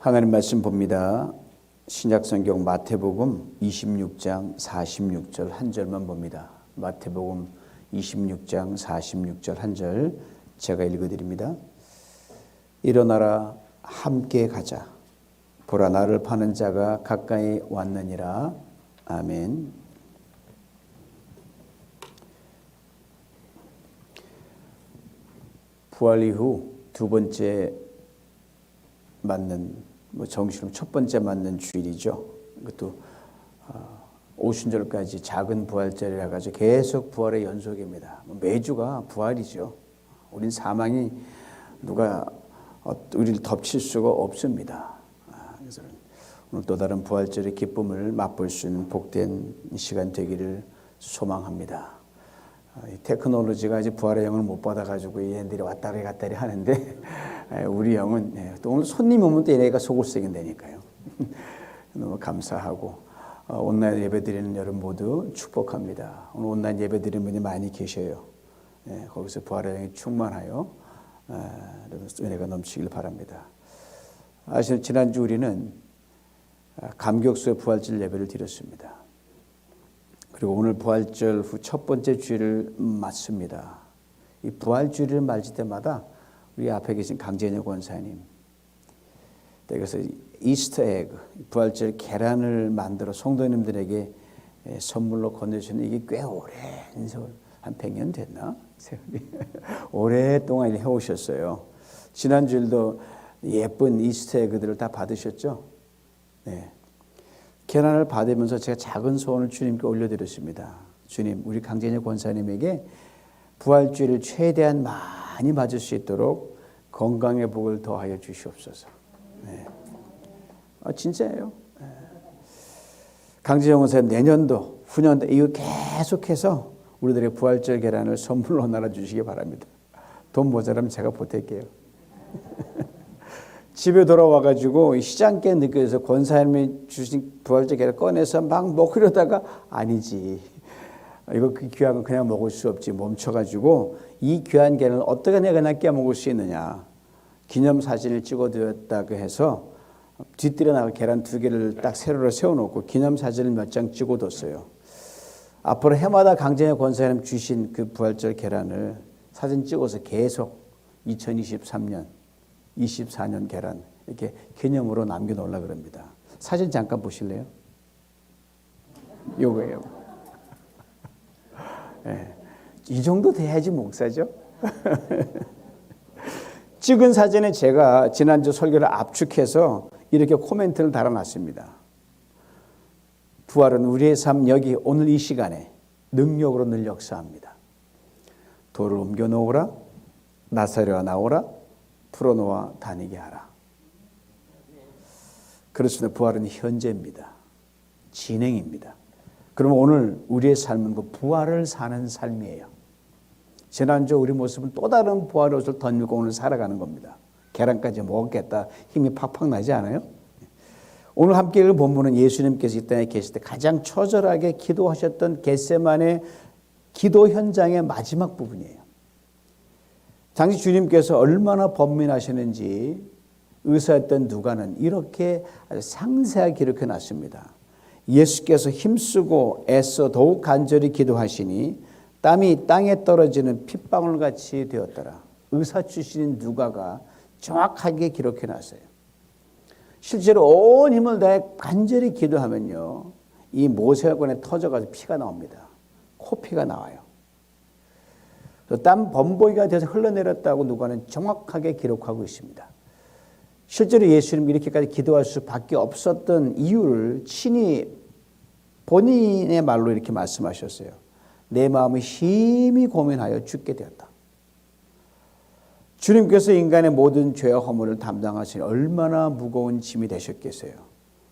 하나님 말씀 봅니다. 신약성경 마태복음 26장 46절 한 절만 봅니다. 마태복음 26장 46절 한 절 제가 읽어드립니다. 일어나라 함께 가자. 보라 나를 파는 자가 가까이 왔느니라. 아멘. 부활 이후 두 번째 맞는 정식으로 첫 번째 맞는 주일이죠. 그것도 오순절까지 작은 부활절이라 가지고 계속 부활의 연속입니다. 매주가 부활이죠. 우린 사망이 누가 우리를 덮칠 수가 없습니다. 그래서 오늘 또 다른 부활절의 기쁨을 맛볼 수 있는 복된 시간 되기를 소망합니다. 테크놀로지가 이제 부활의 영을 못 받아가지고 얘네들이 왔다리 갔다리 하는데 우리 영은 또 오늘 손님 오면 또 얘네가 속을 썩인 되니까요. 너무 감사하고 온라인 예배 드리는 여러분 모두 축복합니다. 오늘 온라인 예배 드리는 분이 많이 계셔요. 거기서 부활의 영이 충만하여 여러분 은혜가 넘치길 바랍니다. 사실 지난주 우리는 감격수의 부활절 예배를 드렸습니다. 그리고 오늘 부활절 후 첫 번째 주일을 맞습니다. 이 부활주일을 맞을 때마다 우리 앞에 계신 강재녀 권사님, 그래서 이스터 에그, 부활절 계란을 만들어 성도님들에게 선물로 건네주시는 이게 꽤 오랜 세월, 한 100년 됐나? 세월이 오랫동안 해오셨어요. 지난주일도 예쁜 이스터 에그들을 다 받으셨죠? 네. 계란을 받으면서 제가 작은 소원을 주님께 올려드렸습니다. 주님, 우리 강재녀 권사님에게 부활주일을 최대한 많이 맞을 수 있도록 건강의 복을 더하여 주시옵소서. 네. 진짜예요. 네. 강재녀 권사님 내년도, 후년도 이거 계속해서 우리들의 부활절 계란을 선물로 나눠주시기 바랍니다. 돈 모자라면 제가 보탤게요. 집에 돌아와가지고 시장께 느껴져서 권사님이 주신 부활절 계란 꺼내서 막 먹으려다가 아니지. 이거 그 귀한 건 그냥 먹을 수 없지. 멈춰가지고 이 귀한 계란을 어떻게 내가 깨먹을 수 있느냐. 기념사진을 찍어두었다고 해서 뒤뜰에 나가 계란 2개를 딱 세로로 세워놓고 기념사진을 몇 장 찍어뒀어요. 앞으로 해마다 강재녀 권사님 주신 그 부활절 계란을 사진 찍어서 계속 2023년 24년 계란 이렇게 기념으로 남겨놓으려고 그럽니다. 사진 잠깐 보실래요? 요거예요. 네. 이 정도 돼야지 목사죠. 찍은 사진에 제가 지난주 설교를 압축해서 이렇게 코멘트를 달아놨습니다. 부활은 우리의 삶 여기 오늘 이 시간에 능력으로 늘 역사합니다. 돌을 옮겨 놓으라, 나사로와 나오라, 풀어놓아 다니게 하라. 그렇습니다. 부활은 현재입니다. 진행입니다. 그러면 오늘 우리의 삶은 그 부활을 사는 삶이에요. 지난주 우리 모습은 또 다른 부활의 옷을 던지고 오늘 살아가는 겁니다. 계란까지 먹었겠다 힘이 팍팍 나지 않아요? 오늘 함께 읽은 본문은 예수님께서 이 땅에 계실 때 가장 처절하게 기도하셨던 겟세마네 기도 현장의 마지막 부분이에요. 당시 주님께서 얼마나 번민하시는지 의사였던 누가는 이렇게 아주 상세하게 기록해 놨습니다. 예수께서 힘쓰고 애써 더욱 간절히 기도하시니 땀이 땅에 떨어지는 핏방울같이 되었더라. 의사 출신인 누가가 정확하게 기록해 놨어요. 실제로 온 힘을 다해 간절히 기도하면요, 이 모세혈관에 터져가지고 피가 나옵니다. 코피가 나와요. 땀 범벅이가 돼서 흘러내렸다고 누가는 정확하게 기록하고 있습니다. 실제로 예수님이 이렇게까지 기도할 수밖에 없었던 이유를 친히 본인의 말로 이렇게 말씀하셨어요. 내 마음이 심히 고민하여 죽게 되었다. 주님께서 인간의 모든 죄와 허물을 담당하시니 얼마나 무거운 짐이 되셨겠어요.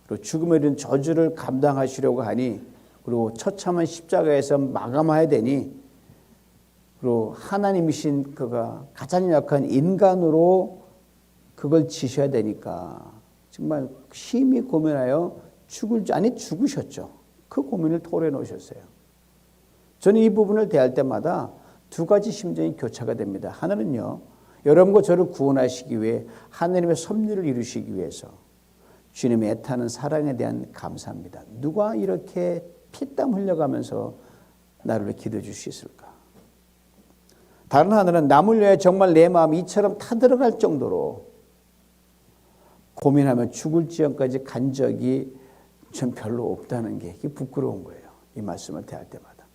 그리고 죽음에 이른 저주를 감당하시려고 하니, 그리고 처참한 십자가에서 마감해야 되니, 그리고 하나님이신 그가 가장 약한 인간으로 그걸 지셔야 되니까 정말 심히 고민하여 죽으셨죠. 그 고민을 토로해 놓으셨어요. 저는 이 부분을 대할 때마다 두 가지 심정이 교차가 됩니다. 하나는요, 여러분과 저를 구원하시기 위해 하나님의 섭리를 이루시기 위해서, 주님의 애타는 사랑에 대한 감사입니다. 누가 이렇게 피땀 흘려가면서 나를 위해 기도해 줄 수 있을까? 다른 하늘은 남을 위해 정말 내 마음이 이처럼 타들어갈 정도로 고민하며 죽을지언까지 간 적이 전 별로 없다는 게 이게 부끄러운 거예요. 이 말씀을 대할 때마다.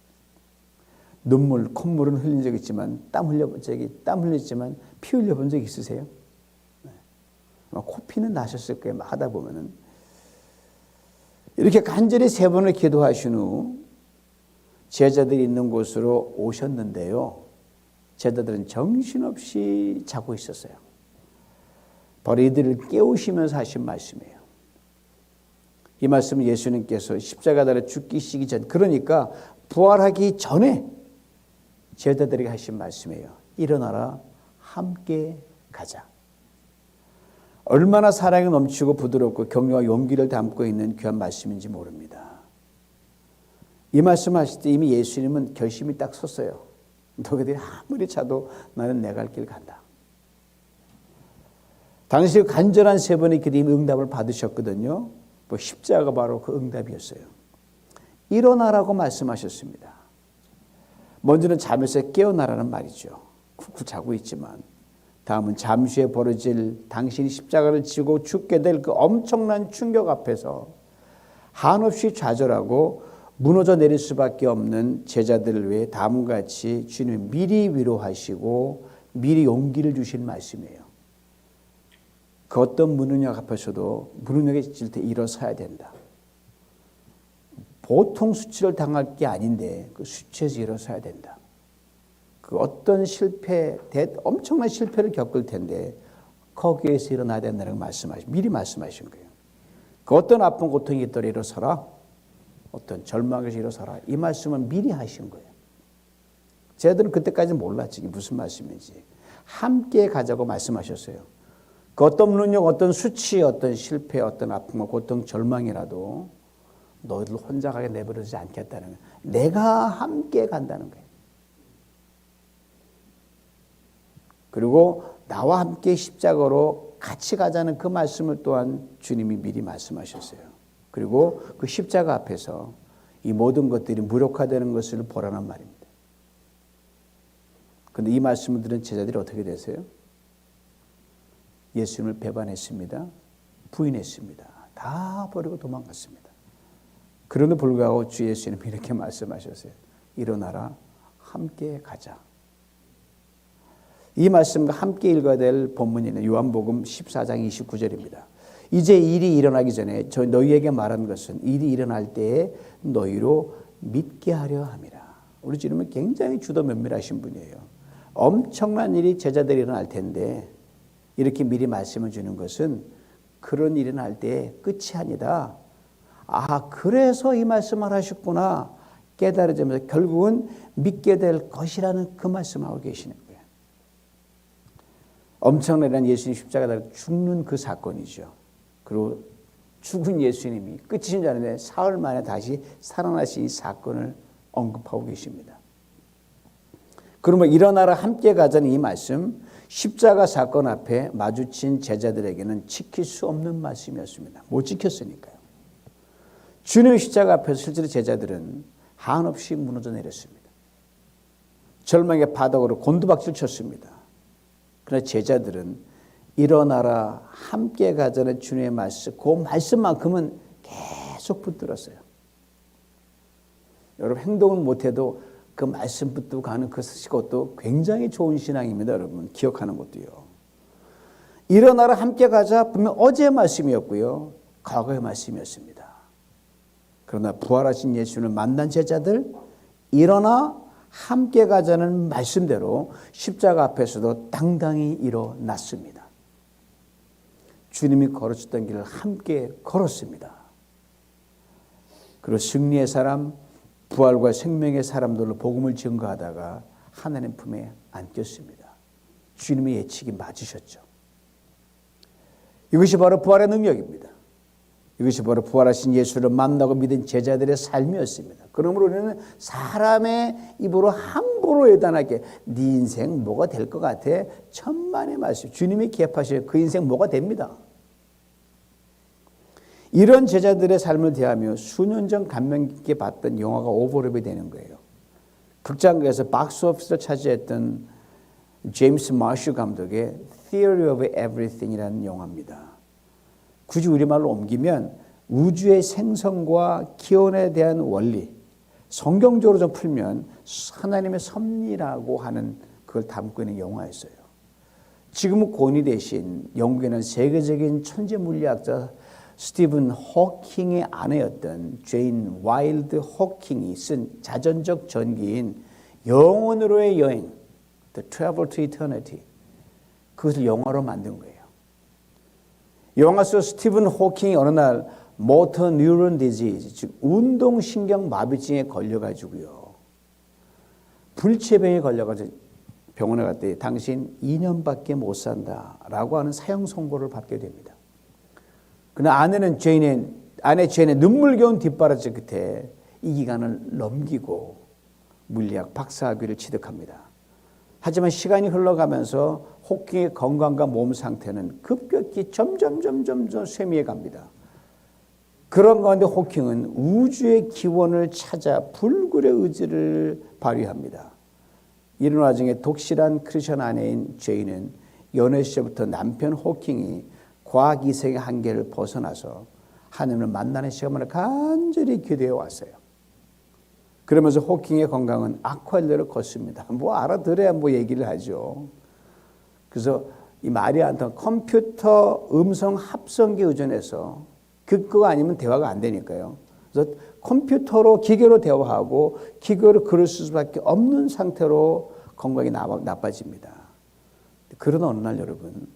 눈물, 콧물은 흘린 적 있지만 땀 흘렸지만 피 흘려본 적 있으세요? 네. 코피는 나셨을 거예요. 하다 보면은. 이렇게 간절히 3번을 기도하신 후 제자들이 있는 곳으로 오셨는데요. 제자들은 정신없이 자고 있었어요. 바로 이들을 깨우시면서 하신 말씀이에요. 이 말씀은 예수님께서 십자가에 죽기시기 전, 그러니까 부활하기 전에 제자들에게 하신 말씀이에요. 일어나라, 함께 가자. 얼마나 사랑이 넘치고 부드럽고 격려와 용기를 담고 있는 귀한 말씀인지 모릅니다. 이 말씀하실 때 이미 예수님은 결심이 딱 섰어요. 너희들이 아무리 차도 나는 내 갈 길 간다. 당시 간절한 3번의 기도 이미 응답을 받으셨거든요. 십자가가 바로 그 응답이었어요. 일어나라고 말씀하셨습니다. 먼저는 잠에서 깨어나라는 말이죠. 쿡쿡 자고 있지만 다음은 잠시 후에 벌어질 당신이 십자가를 지고 죽게 될 그 엄청난 충격 앞에서 한없이 좌절하고 무너져 내릴 수밖에 없는 제자들을 위해 다음과 같이 주님이 미리 위로하시고 미리 용기를 주신 말씀이에요. 그 어떤 무능력 앞에서도 무능력에 질 때 일어서야 된다. 보통 수치를 당할 게 아닌데 그 수치에서 일어서야 된다. 그 어떤 엄청난 실패를 겪을 텐데 거기에서 일어나야 된다는 미리 말씀하신 거예요. 그 어떤 아픈 고통이 있더라도 일어서라. 어떤 절망에서 일어서라. 이 말씀은 미리 하신 거예요. 쟤들은 그때까지 몰랐지. 이게 무슨 말씀인지. 함께 가자고 말씀하셨어요. 그 어떤 능력, 어떤 수치, 어떤 실패, 어떤 아픔과 고통, 절망이라도 너희들 혼자 가게 내버려두지 않겠다는 거예요. 내가 함께 간다는 거예요. 그리고 나와 함께 십자가로 같이 가자는 그 말씀을 또한 주님이 미리 말씀하셨어요. 그리고 그 십자가 앞에서 이 모든 것들이 무력화되는 것을 보라는 말입니다. 그런데 이 말씀을 들은 제자들이 어떻게 되세요? 예수님을 배반했습니다. 부인했습니다. 다 버리고 도망갔습니다. 그럼에도 불구하고 주 예수님이 이렇게 말씀하셨어요. 일어나라, 함께 가자. 이 말씀과 함께 읽어야 될 본문이 요한복음 14장 29절입니다. 이제 일이 일어나기 전에 저 너희에게 말한 것은 일이 일어날 때에 너희로 믿게 하려 함이라. 우리 주님은 굉장히 주도 면밀하신 분이에요. 엄청난 일이 제자들이 일어날 텐데 이렇게 미리 말씀을 주는 것은 그런 일이 날 때 끝이 아니다. 아, 그래서 이 말씀을 하셨구나 깨달아지면서 결국은 믿게 될 것이라는 그 말씀하고 계시는 거예요. 엄청난 예수님 십자가에 죽는 그 사건이죠. 그리고 죽은 예수님이 끝이신 줄 아는데 사흘 만에 다시 살아나신 이 사건을 언급하고 계십니다. 그러면 일어나라 함께 가자는 이 말씀, 십자가 사건 앞에 마주친 제자들에게는 지킬 수 없는 말씀이었습니다. 못 지켰으니까요. 주님의 십자가 앞에서 실제로 제자들은 한없이 무너져 내렸습니다. 절망의 바닥으로 곤두박질 쳤습니다. 그러나 제자들은 일어나라 함께 가자는 주님의 말씀, 그 말씀만큼은 계속 붙들었어요. 여러분 행동은 못해도 그 말씀 붙들고 가는 그것도 굉장히 좋은 신앙입니다. 여러분 기억하는 것도요. 일어나라 함께 가자 분명 어제의 말씀이었고요. 과거의 말씀이었습니다. 그러나 부활하신 예수를 만난 제자들 일어나 함께 가자는 말씀대로 십자가 앞에서도 당당히 일어났습니다. 주님이 걸으셨던 길을 함께 걸었습니다. 그리고 승리의 사람, 부활과 생명의 사람들로 복음을 증거하다가 하나님 품에 안겼습니다. 주님의 예측이 맞으셨죠. 이것이 바로 부활의 능력입니다. 이것이 바로 부활하신 예수를 만나고 믿은 제자들의 삶이었습니다. 그러므로 우리는 사람의 입으로 함부로 예단하게 네 인생 뭐가 될 것 같아? 천만의 말씀. 주님이 기합하셔요. 그 인생 뭐가 됩니다. 이런 제자들의 삶을 대하며 수년 전 감명 깊게 봤던 영화가 오버랩이 되는 거예요. 극장가에서 박스오피스를 차지했던 제임스 마슈 감독의 Theory of Everything이라는 영화입니다. 굳이 우리말로 옮기면 우주의 생성과 기원에 대한 원리, 성경적으로 좀 풀면 하나님의 섭리라고 하는 그걸 담고 있는 영화였어요. 지금은 고인이 되신 영국에는 세계적인 천재 물리학자 스티븐 호킹의 아내였던 제인 와일드 호킹이 쓴 자전적 전기인 영원으로의 여행, The Travel to Eternity, 그것을 영화로 만든 거예요. 영화 속 스티븐 호킹이 어느 날 모터 뉴런 디지즈, 즉 운동신경 마비증에 걸려가지고요, 불치병에 걸려가지고 병원에 갔더니 당신 2년밖에 못 산다라고 하는 사형 선고를 받게 됩니다. 그러나 아내 제인의 눈물겨운 뒷바라지 끝에 이 기간을 넘기고 물리학 박사학위를 취득합니다. 하지만 시간이 흘러가면서 호킹의 건강과 몸 상태는 급격히 점점 쇠미해 갑니다. 그런 가운데 호킹은 우주의 기원을 찾아 불굴의 의지를 발휘합니다. 이런 와중에 독실한 크리스천 아내인 제인은 연애 시절부터 남편 호킹이 과학 이성의 한계를 벗어나서 하나님을 만나는 시간을 간절히 기도해 왔어요. 그러면서 호킹의 건강은 악화일로를 걷습니다. 뭐 알아들어야 뭐 얘기를 하죠. 그래서 이 말이 안 통한 컴퓨터 음성 합성기에 의존해서 그거 아니면 대화가 안 되니까요. 그래서 컴퓨터로 기계로 대화하고 기계로 글을 쓸 수밖에 없는 상태로 건강이 나빠집니다. 그런 어느 날 여러분,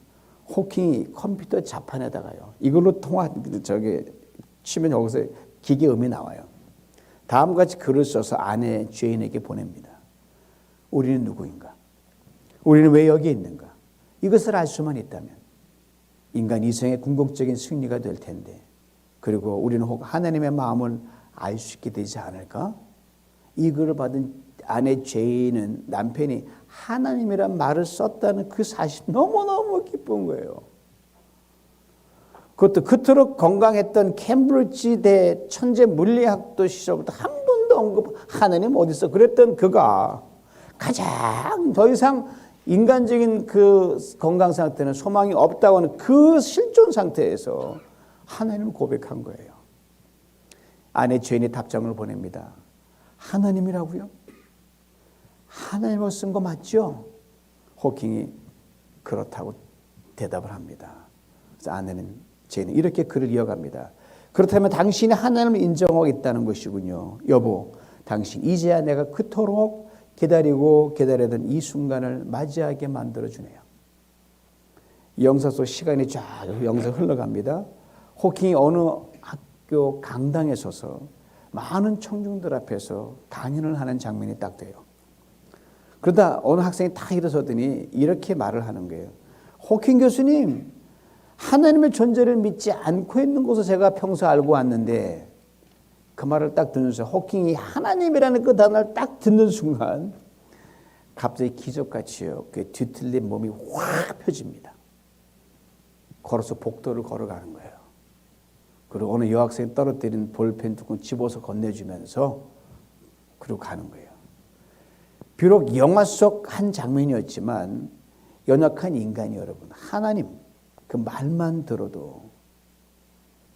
호킹이 컴퓨터 자판에다가요, 이걸로 치면 여기서 기계 음이 나와요. 다음과 같이 글을 써서 아내 제인에게 보냅니다. 우리는 누구인가? 우리는 왜 여기 있는가? 이것을 알 수만 있다면 인간 이성의 궁극적인 승리가 될 텐데, 그리고 우리는 혹 하나님의 마음을 알 수 있게 되지 않을까? 이 글을 받은 아내 제인은 남편이 하나님이란 말을 썼다는 그 사실 너무너무 기쁜 거예요. 그것도 그토록 건강했던 캠브리지대 천재 물리학도 시절부터 한 번도 언급, 하나님 어디 있어? 그랬던 그가 가장 더 이상 인간적인 그 건강 상태는 소망이 없다고 하는 그 실존 상태에서 하나님을 고백한 거예요. 아내 제인이 답장을 보냅니다. 하나님이라고요? 하나님을 쓴 거 맞죠? 호킹이 그렇다고 대답을 합니다. 그래서 아내는 제인은 이렇게 글을 이어갑니다. 그렇다면 당신이 하나님을 인정하고 있다는 것이군요. 여보, 당신 이제야 내가 그토록 기다리던 이 순간을 맞이하게 만들어주네요. 영상 속 시간이 쫙 영상 흘러갑니다. 호킹이 어느 학교 강당에 서서 많은 청중들 앞에서 강연을 하는 장면이 딱 돼요. 그러다 어느 학생이 딱 일어서더니 이렇게 말을 하는 거예요. 호킹 교수님, 하나님의 존재를 믿지 않고 있는 것을 제가 평소 알고 왔는데, 그 말을 딱 듣는 순간, 호킹이 하나님이라는 그 단어를 딱 듣는 순간 갑자기 기적같이요, 그 뒤틀린 몸이 확 펴집니다. 걸어서 복도를 걸어가는 거예요. 그리고 어느 여학생이 떨어뜨린 볼펜 두 권 집어서 건네주면서 그리고 가는 거예요. 비록 영화 속 한 장면이었지만 연약한 인간이 여러분, 하나님 그 말만 들어도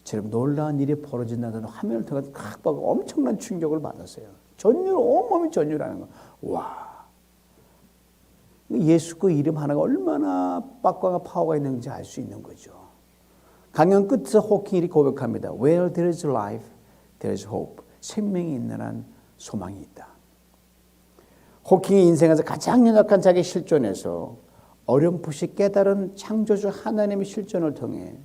저런 놀라운 일이 벌어진다는 화면을 통해 각 보고 엄청난 충격을 받았어요. 온몸이 전율하는 거. 와, 예수 그 이름 하나가 얼마나 빡광과 파워가 있는지 알 수 있는 거죠. 강연 끝에서 호킹이 이렇게 고백합니다. Where there is life, there is hope. 생명이 있는 한 소망이 있다. 호킹이 인생에서 가장 연약한 자기 실존에서 어렴풋이 깨달은 창조주 하나님의 실존을 통해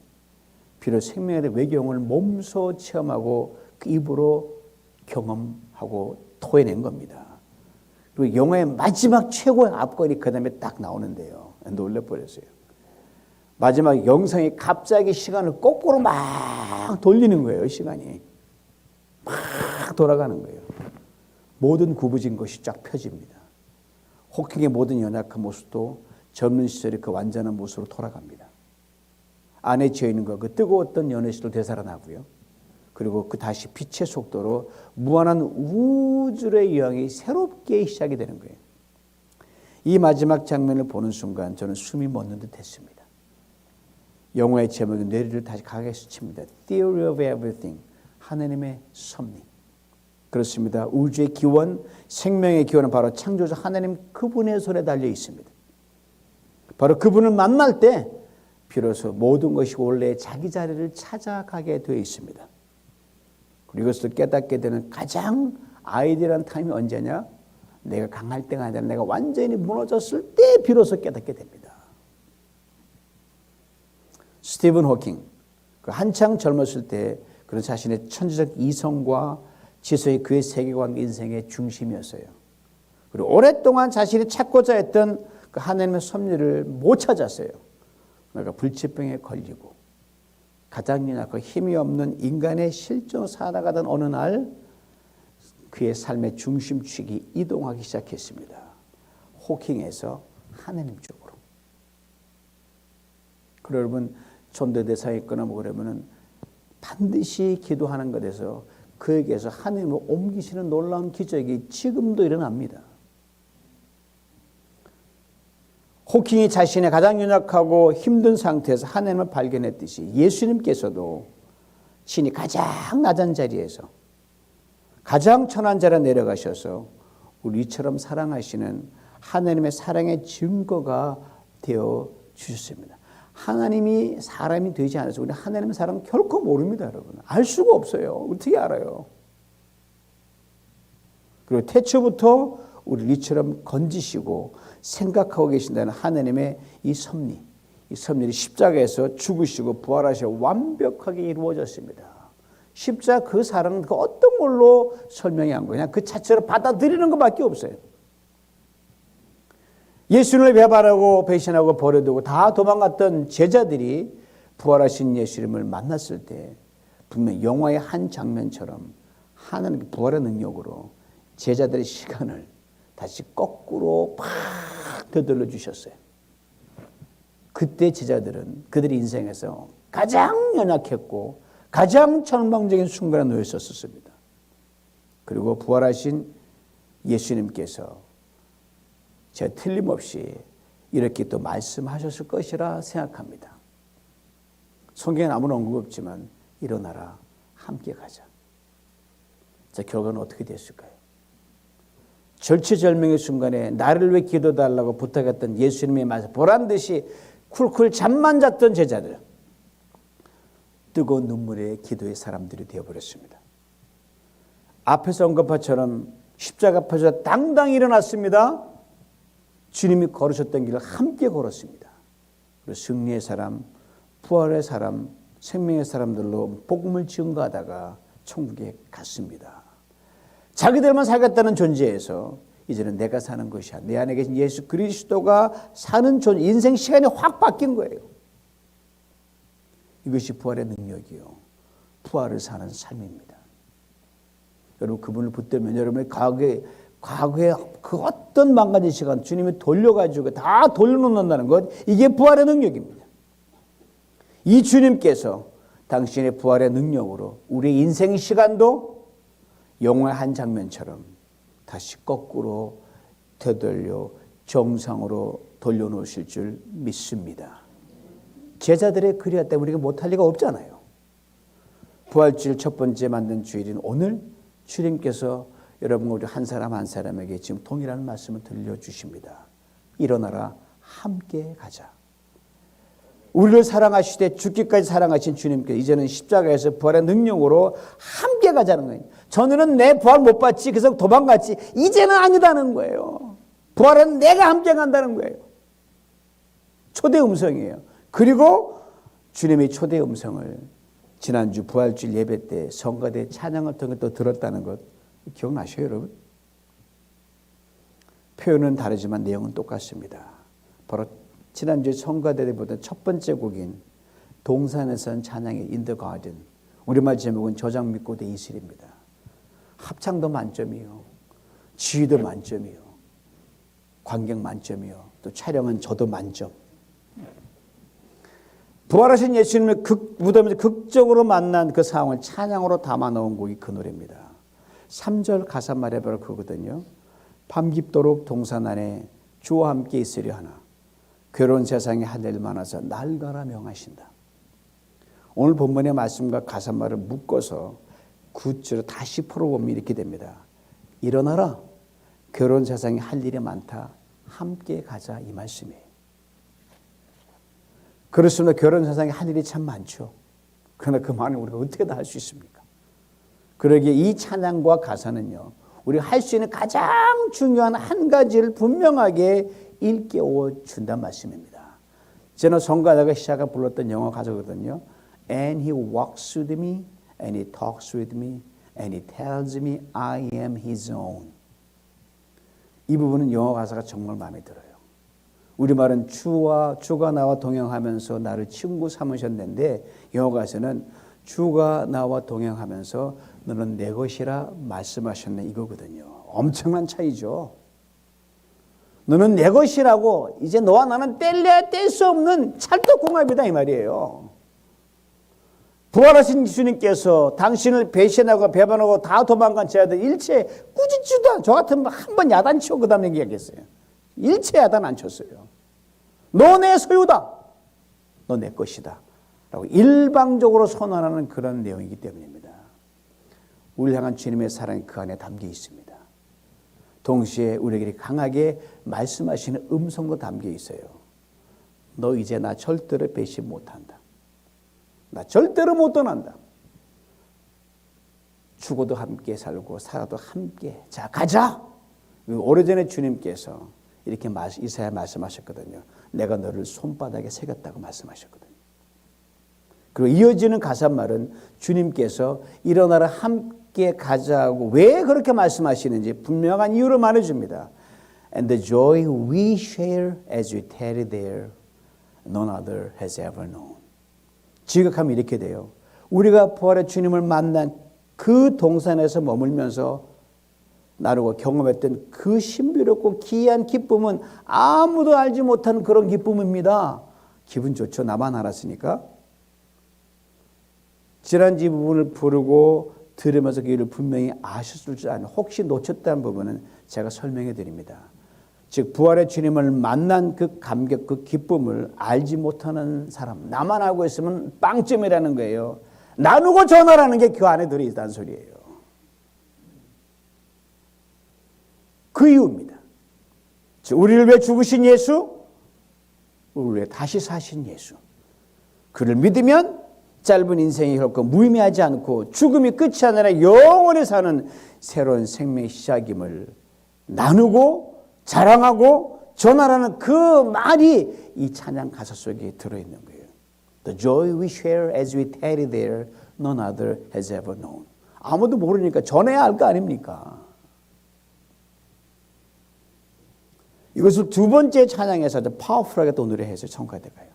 비록 생명에 대한 외경을 몸소 체험하고 그 입으로 경험하고 토해낸 겁니다. 그리고 영화의 마지막 최고의 압권이 그 다음에 딱 나오는데요. 놀래버렸어요. 마지막 영상이 갑자기 시간을 거꾸로 막 돌리는 거예요. 시간이 막 돌아가는 거예요. 모든 구부진 것이 쫙 펴집니다. 호킹의 모든 연약한 모습도 젊은 시절의 그 완전한 모습으로 돌아갑니다. 안에 지어있는 그 뜨거웠던 연애시도 되살아나고요. 그리고 그 다시 빛의 속도로 무한한 우주의 여행이 새롭게 시작이 되는 거예요. 이 마지막 장면을 보는 순간 저는 숨이 멎는 듯 했습니다. 영화의 제목이 뇌리를 다시 강하게 스칩니다. Theory of Everything. 하나님의 섭리. 그렇습니다. 우주의 기원, 생명의 기원은 바로 창조자 하나님 그분의 손에 달려 있습니다. 바로 그분을 만날 때 비로소 모든 것이 원래 자기 자리를 찾아가게 되어 있습니다. 그리고 이것을 깨닫게 되는 가장 아이디어한 타임이 언제냐? 내가 강할 때가 아니라 내가 완전히 무너졌을 때 비로소 깨닫게 됩니다. 스티븐 호킹, 그 한창 젊었을 때 그런 자신의 천재적 이성과 지성이 그의 세계관 인생의 중심이었어요. 그리고 오랫동안 자신이 찾고자 했던 그 하나님의 섭리를 못 찾았어요. 그러니까 불치병에 걸리고 가장 연약하고 힘이 없는 인간의 실존 살아가던 어느 날 그의 삶의 중심축이 이동하기 시작했습니다. 호킹에서 하나님 쪽으로. 그리고 여러분 전도대사에 있거나 뭐 그러면은 반드시 기도하는 것에서 그에게서 하나님을 옮기시는 놀라운 기적이 지금도 일어납니다. 호킹이 자신의 가장 연약하고 힘든 상태에서 하나님을 발견했듯이 예수님께서도 신이 가장 낮은 자리에서 가장 천한 자리에 내려가셔서 우리처럼 사랑하시는 하나님의 사랑의 증거가 되어 주셨습니다. 하나님이 사람이 되지 않아서 우리 하나님의 사랑 결코 모릅니다, 여러분. 알 수가 없어요. 어떻게 알아요? 그리고 태초부터 우리를 이처럼 건지시고 생각하고 계신다는 하나님의 이 섭리, 이 섭리를 십자가에서 죽으시고 부활하셔 완벽하게 이루어졌습니다. 십자가 그 사랑은 그 어떤 걸로 설명이 안 거냐? 그 자체로 받아들이는 것밖에 없어요. 예수님을 배반하고 배신하고 버려두고 다 도망갔던 제자들이 부활하신 예수님을 만났을 때 분명 영화의 한 장면처럼 하나님의 부활의 능력으로 제자들의 시간을 다시 거꾸로 팍 되돌려 주셨어요. 그때 제자들은 그들의 인생에서 가장 연약했고 가장 절망적인 순간에 놓여 있었습니다. 그리고 부활하신 예수님께서 제가 틀림없이 이렇게 또 말씀하셨을 것이라 생각합니다. 성경에는 아무런 언급 없지만 일어나라 함께 가자. 자, 결과는 어떻게 됐을까요? 절체절명의 순간에 나를 위해 기도달라고 부탁했던 예수님의 말씀 보란듯이 쿨쿨 잠만 잤던 제자들 뜨거운 눈물의 기도의 사람들이 되어버렸습니다. 앞에서 언급한 것처럼 십자가 앞에서 당당히 일어났습니다. 주님이 걸으셨던 길을 함께 걸었습니다. 그리고 승리의 사람, 부활의 사람, 생명의 사람들로 복음을 증거하다가 천국에 갔습니다. 자기들만 살겠다는 존재에서 이제는 내가 사는 것이야. 내 안에 계신 예수 그리스도가 사는 존재, 인생 시간이 확 바뀐 거예요. 이것이 부활의 능력이요. 부활을 사는 삶입니다. 여러분 그분을 붙들면 여러분의 과거에 그 어떤 망가진 시간 주님이 돌려가지고 다 돌려놓는다는 것, 이게 부활의 능력입니다. 이 주님께서 당신의 부활의 능력으로 우리의 인생 시간도 영화의 한 장면처럼 다시 거꾸로 되돌려 정상으로 돌려놓으실 줄 믿습니다. 제자들의 그리하 때문에 우리가 못할 리가 없잖아요. 부활주일 첫 번째 만든 주일인 오늘 주님께서 여러분 우리 한 사람 한 사람에게 지금 동일한 말씀을 들려주십니다. 일어나라 함께 가자. 우리를 사랑하시되 죽기까지 사랑하신 주님께서 이제는 십자가에서 부활의 능력으로 함께 가자는 거예요. 전에는 내 부활 못 받지 그래서 도망갔지 이제는 아니다는 거예요. 부활은 내가 함께 간다는 거예요. 초대 음성이에요. 그리고 주님의 초대 음성을 지난주 부활주일 예배 때 성가대 찬양을 통해 또 들었다는 것 기억나셔요, 여러분? 표현은 다르지만 내용은 똑같습니다. 바로 지난주에 성가대에 보던 첫 번째 곡인 동산에선 찬양의 In the Garden. 우리말 제목은 저장 믿고 대 이슬입니다. 합창도 만점이요. 지휘도 만점이요. 관객 만점이요. 또 촬영은 저도 만점. 부활하신 예수님을 무덤에서 극적으로 만난 그 상황을 찬양으로 담아 넣은 곡이 그 노래입니다. 3절 가사 말이 바로 그거거든요. 밤 깊도록 동산 안에 주와 함께 있으려 하나 괴로운 세상에 할 일 많아서 날가라 명하신다. 오늘 본문의 말씀과 가사말을 묶어서 굿즈로 다시 풀어보면 이렇게 됩니다. 일어나라. 괴로운 세상에 할 일이 많다. 함께 가자 이 말씀이에요. 그렇습니다. 괴로운 세상에 할 일이 참 많죠. 그러나 그 많은 우리가 어떻게 다 할 수 있습니까? 그러기에 이 찬양과 가사는요. 우리가 할 수 있는 가장 중요한 한 가지를 분명하게 일깨워 준다는 말씀입니다. 저는 성가다가 시작을 불렀던 영어 가사거든요. And he walks with me, and he talks with me, and he tells me I am his own. 이 부분은 영어 가사가 정말 마음에 들어요. 우리말은 주가 나와 동행하면서 나를 친구 삼으셨는데 영어 가사는 주가 나와 동행하면서 너는 내 것이라 말씀하셨네 이거거든요. 엄청난 차이죠. 너는 내 것이라고 이제 너와 나는 뗄래야 뗄 수 없는 찰떡궁합이다 이 말이에요. 부활하신 예수님께서 당신을 배신하고 배반하고 다 도망간 자들 일체 꾸짖지도 않. 저 같으면 한 번 야단치고 그 다음에 얘기하겠어요. 일체 야단 안 쳤어요. 너 내 소유다. 너 내 것이다. 라고 일방적으로 선언하는 그런 내용이기 때문입니다. 우리를 향한 주님의 사랑이 그 안에 담겨 있습니다. 동시에 우리에게 강하게 말씀하시는 음성도 담겨 있어요. 너 이제 나 절대로 배신 못한다. 나 절대로 못 떠난다. 죽어도 함께 살고 살아도 함께. 자 가자. 오래전에 주님께서 이렇게 이사야 말씀하셨거든요. 내가 너를 손바닥에 새겼다고 말씀하셨거든요. 그리고 이어지는 가사말은 주님께서 일어나라 함께 가자고 왜 그렇게 말씀하시는지 분명한 이유를 말해줍니다. And the joy we share as we tarry there, none other has ever known. 지극하면 이렇게 돼요. 우리가 부활의 주님을 만난 그 동산에서 머물면서 나누고 경험했던 그 신비롭고 기이한 기쁨은 아무도 알지 못한 그런 기쁨입니다. 기분 좋죠. 나만 알았으니까. 지난주 부분을 부르고 들으면서 그 일을 분명히 아셨을 줄 아는 혹시 놓쳤다는 부분은 제가 설명해 드립니다. 즉 부활의 주님을 만난 그 감격, 그 기쁨을 알지 못하는 사람, 나만 알고 있으면 빵점이라는 거예요. 나누고 전하라는 게 그 안에 들어있다는 소리예요. 그 이유입니다. 즉 우리를 위해 죽으신 예수, 우리를 위해 다시 사신 예수. 그를 믿으면 짧은 인생이 결코 무의미하지 않고 죽음이 끝이 아니라 영원히 사는 새로운 생명의 시작임을 나누고 자랑하고 전하라는 그 말이 이 찬양 가사 속에 들어있는 거예요. The joy we share as we tarry there, none other has ever known. 아무도 모르니까 전해야 할 거 아닙니까? 이것을 두 번째 찬양에서 아주 파워풀하게 또 노래해서 청가돼 가요.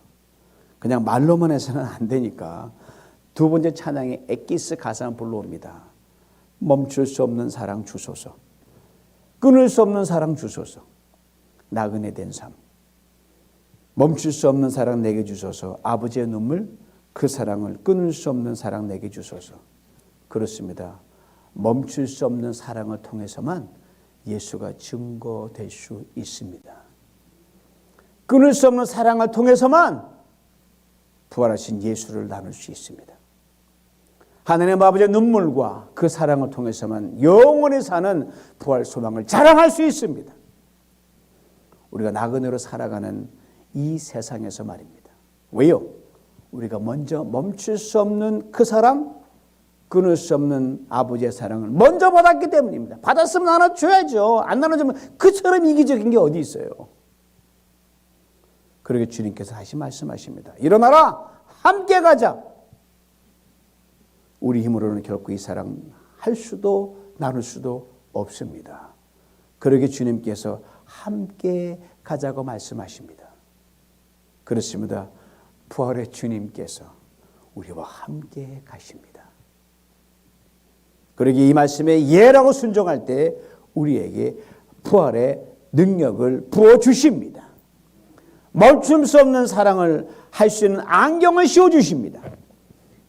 그냥 말로만 해서는 안 되니까 두 번째 찬양의 엑기스 가사는 불러옵니다. 멈출 수 없는 사랑 주소서. 끊을 수 없는 사랑 주소서. 나그네 된 삶. 멈출 수 없는 사랑 내게 주소서. 아버지의 눈물 그 사랑을 끊을 수 없는 사랑 내게 주소서. 그렇습니다. 멈출 수 없는 사랑을 통해서만 예수가 증거될 수 있습니다. 끊을 수 없는 사랑을 통해서만 부활하신 예수를 나눌 수 있습니다. 하나님 아버지의 눈물과 그 사랑을 통해서만 영원히 사는 부활 소망을 자랑할 수 있습니다. 우리가 나그네로 살아가는 이 세상에서 말입니다. 왜요? 우리가 먼저 멈출 수 없는 그 사랑, 끊을 수 없는 아버지의 사랑을 먼저 받았기 때문입니다. 받았으면 나눠줘야죠. 안 나눠주면 그처럼 이기적인 게 어디 있어요. 그러게 주님께서 다시 말씀하십니다. 일어나라! 함께 가자! 우리 힘으로는 결코 이 사랑 할 수도 나눌 수도 없습니다. 그러게 주님께서 함께 가자고 말씀하십니다. 그렇습니다. 부활의 주님께서 우리와 함께 가십니다. 그러기에 이 말씀에 예라고 순종할 때 우리에게 부활의 능력을 부어주십니다. 멈출 수 없는 사랑을 할 수 있는 안경을 씌워주십니다.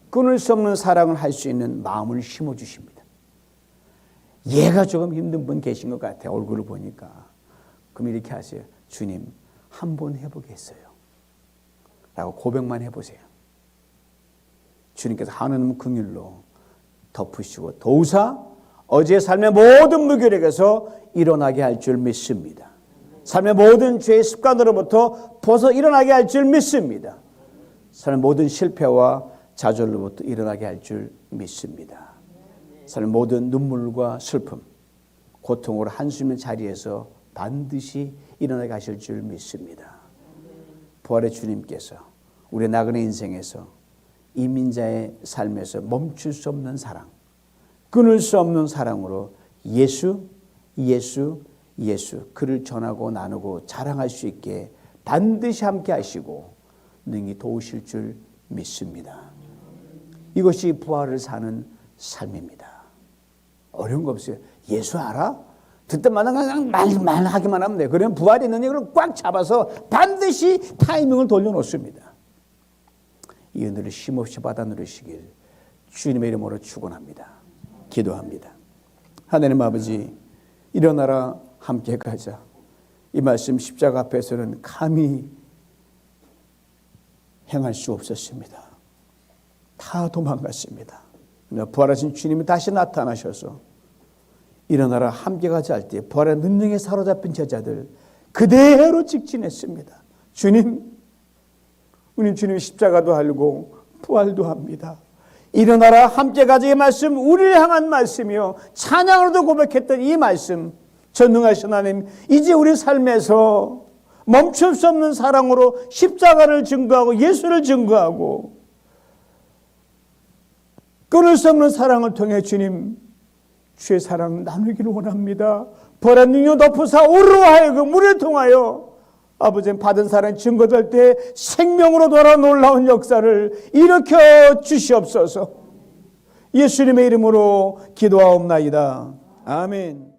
끊을 수 없는 사랑을 할 수 있는 마음을 심어주십니다. 얘가 조금 힘든 분 계신 것 같아요. 얼굴을 보니까. 그럼 이렇게 하세요. 주님, 한번 해보겠어요. 라고 고백만 해보세요. 주님께서 하나님 긍휼로 덮으시고 도우사 어제의 삶의 모든 무기력에서 일어나게 할 줄 믿습니다. 삶의 모든 죄의 습관으로부터 벗어 일어나게 할 줄 믿습니다. 삶의 모든 실패와 좌절로부터 일어나게 할 줄 믿습니다. 삶의 모든 눈물과 슬픔, 고통으로 한숨의 자리에서 반드시 일어나게 하실 줄 믿습니다. 부활의 주님께서 우리의 나그네 인생에서 이민자의 삶에서 멈출 수 없는 사랑, 끊을 수 없는 사랑으로 예수, 그를 전하고 나누고 자랑할 수 있게 반드시 함께 하시고 능히 도우실 줄 믿습니다. 이것이 부활을 사는 삶입니다. 어려운 거 없어요. 예수 알아? 듣때마다 그냥 말하기만 하면 돼요. 그러면 부활이 있는 이걸 꽉 잡아서 반드시 타이밍을 돌려놓습니다. 이 은혜를 쉼없이 받아 누리시길 주님의 이름으로 축원합니다. 기도합니다. 하나님 아버지, 일어나라 함께 가자. 이 말씀 십자가 앞에서는 감히 행할 수 없었습니다. 다 도망갔습니다. 부활하신 주님이 다시 나타나셔서 일어나라 함께 가자 할 때 부활의 능력에 사로잡힌 제자들 그대로 직진했습니다. 주님, 우리 주님 십자가도 알고 부활도 합니다. 일어나라 함께 가자의 말씀, 우리를 향한 말씀이요 찬양으로도 고백했던 이 말씀, 전능하신 하나님, 이제 우리 삶에서 멈출 수 없는 사랑으로 십자가를 증거하고 예수를 증거하고 끊을 수 없는 사랑을 통해 주님 주의 사랑 나누기를 원합니다. 벌한 능력 덮으사 오르와 하여금 우리를 통하여 아버지 받은 사랑 증거될 때 생명으로 돌아 놀라운 역사를 일으켜 주시옵소서. 예수님의 이름으로 기도하옵나이다. 아멘.